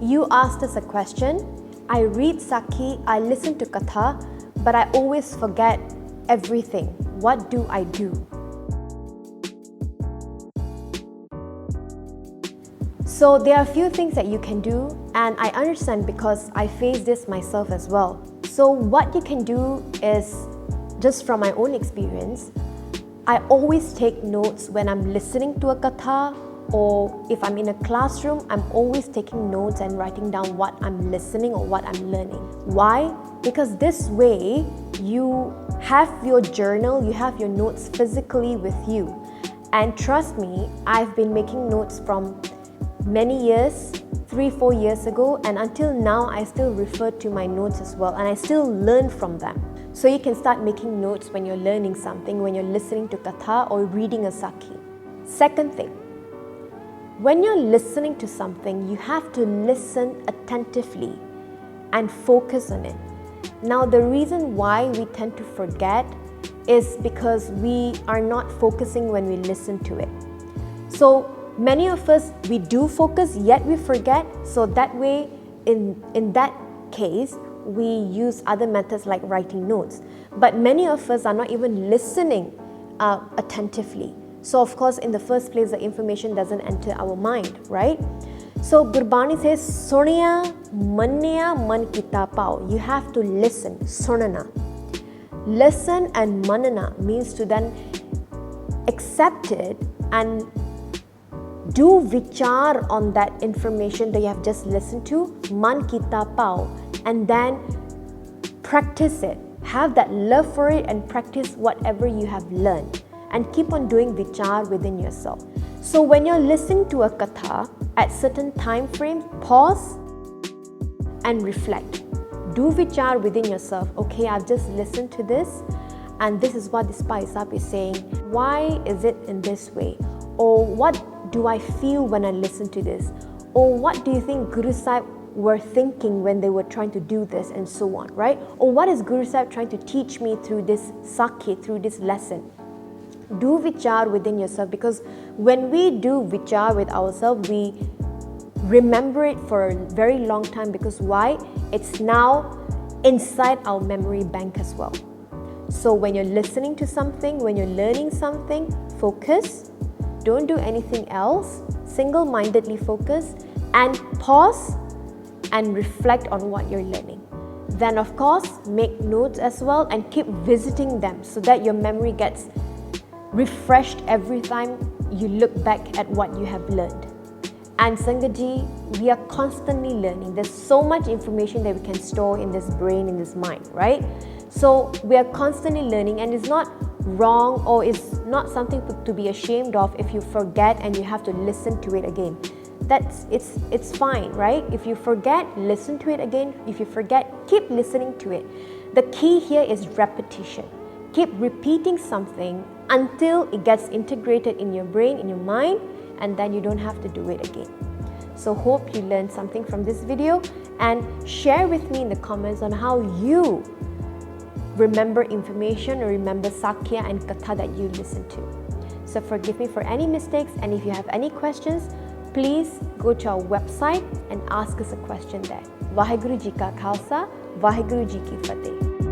You asked us a question. I read Sakhi, I listen to Katha, but I always forget everything. What do I do? So there are a few things that you can do, and I understand because I face this myself as well. So what you can do is, just from my own experience, I always take notes when I'm listening to a katha, or if I'm in a classroom, I'm always taking notes and writing down what I'm listening or what I'm learning. Why? Because this way you have your journal, you have your notes physically with you. And trust me, I've been making notes from many years, 3-4 years ago, and until now I still refer to my notes as well, and I still learn from them. So you can start making notes when you're learning something, when you're listening to katha or reading a sakhi. Second thing, when you're listening to something, you have to listen attentively and focus on it. Now, the reason why we tend to forget is because we are not focusing when we listen to it. So many of us, we do focus, yet we forget. So that way, in that case, we use other methods like writing notes. But many of us are not even listening attentively. So of course, in the first place, the information doesn't enter our mind, right? So Gurbani says, Suniya manniya man kita pao. You have to listen, sunana. Listen and manana means to then accept it and do vichar on that information that you have just listened to, man kita pao, and then practice it. Have that love for it and practice whatever you have learned, and keep on doing vichar within yourself. So when you're listening to a katha, at certain time frames, pause and reflect. Do vichar within yourself. Okay, I've just listened to this, and this is what the Paisap is saying. Why is it in this way? Or what do I feel when I listen to this? Or what do you think Guru Sahib were thinking when they were trying to do this, and so on, right? Or what is Guru Sahib trying to teach me through this sakhi, through this lesson? Do vichar within yourself, because when we do vichar with ourselves, we remember it for a very long time. Because why? It's now inside our memory bank as well. So when you're listening to something, when you're learning something, focus. Don't do anything else. Single-mindedly focus and pause and reflect on what you're learning. Then of course, make notes as well and keep visiting them so that your memory gets refreshed every time you look back at what you have learned. And Sangaji, we are constantly learning. There's so much information that we can store in this brain, in this mind, right? So we are constantly learning, and it's not wrong or it's not something to be ashamed of if you forget and you have to listen to it again. It's fine, right? If you forget, listen to it again. If you forget, keep listening to it. The key here is repetition. Keep repeating something until it gets integrated in your brain, in your mind, and then you don't have to do it again. So hope you learned something from this video, and share with me in the comments on how you remember information or remember sakya and katha that you listen to. So forgive me for any mistakes, and if you have any questions, please go to our website and ask us a question there. WhyGuru Ji Ka Khalsa, WhyGuru Ji Ki Fateh.